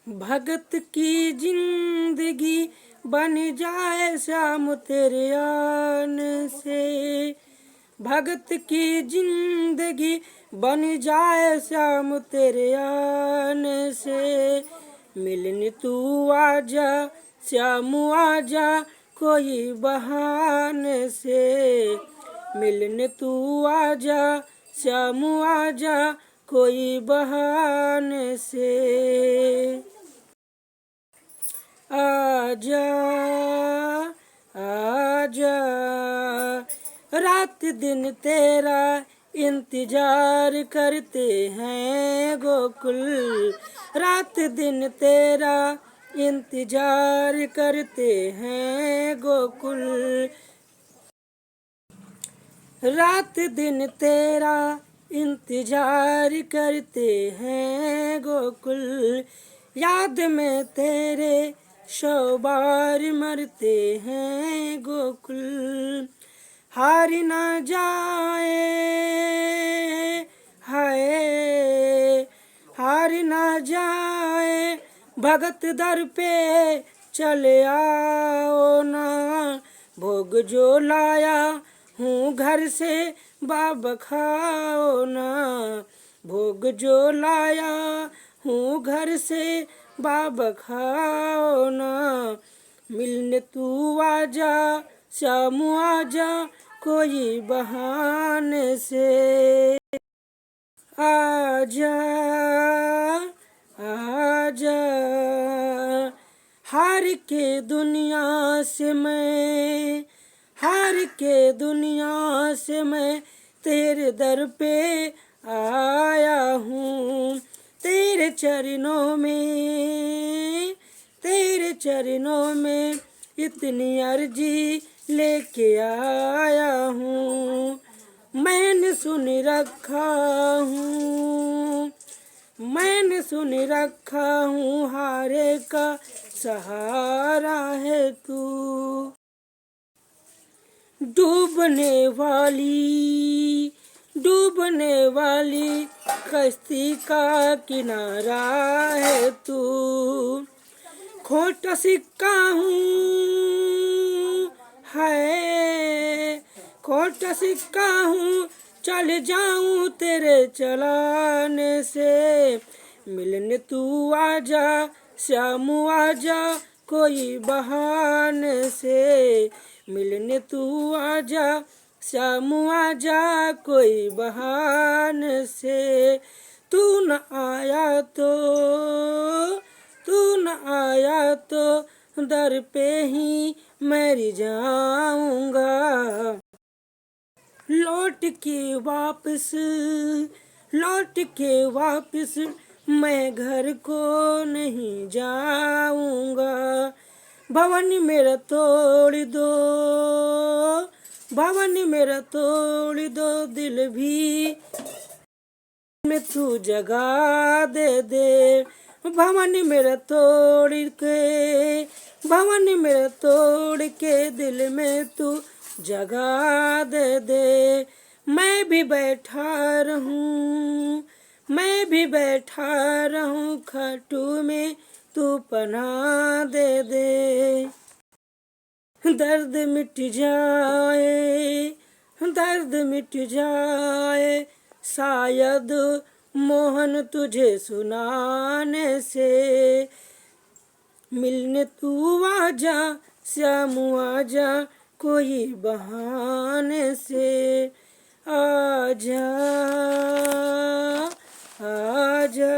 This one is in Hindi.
भगत की जिंदगी बन जाए श्याम तेरे आने से। भगत की जिंदगी बन जाए श्याम तेरे आने से। मिलने तू आजा श्याम आजा कोई बहाने से। मिलने तू आजा श्याम आजा कोई बहाने से। आजा आजा रात दिन तेरा इंतजार करते हैं गोकुल। रात दिन तेरा इंतजार करते हैं गोकुल। रात दिन तेरा इंतजार करते हैं गोकुल। याद में तेरे 100 बार मरते हैं गोकुल। हार ना जाए हाय हार ना जाए भगत दर पे चले आओ ना। भोग जो लाया हूँ घर से बाबा खाओ ना। भोग जो लाया हूँ घर से बाबा खाओ ना। मिलने तू आजा श्याम आजा कोई बहाने से। आजा आजा हार के दुनिया से मैं हार के दुनिया से मैं तेरे दर पे आया हूँ। तेरे चरणों में इतनी अर्जी लेके आया हूँ। मैंने सुन रखा हूँ हारे का सहारा है तू। डूबने वाली कश्ती का किनारा है तू। खोटा सिक्का हूँ है खोटा सिक्का हूँ चल जाऊँ तेरे चलाने से। मिलने तू आजा श्याम आजा कोई बहाने से। मिलने तू आजा श्याम आजा कोई बहाने से। तू न आया तो दर पे ही मर जाऊंगा। लौट के वापस मैं घर को नहीं जाऊंगा। भवन मेरा तोड़ दो दिल भी में तू जगा दे। भवन मेरा तोड़ के दिल में तू जगा दे। मैं भी बैठा रहूं खाटू में तू पनाह दे। दर्द मिट जाए शायद मोहन तुझे सुनाने से। मिलने तू आजा श्याम आजा कोई बहाने से। आजा आजा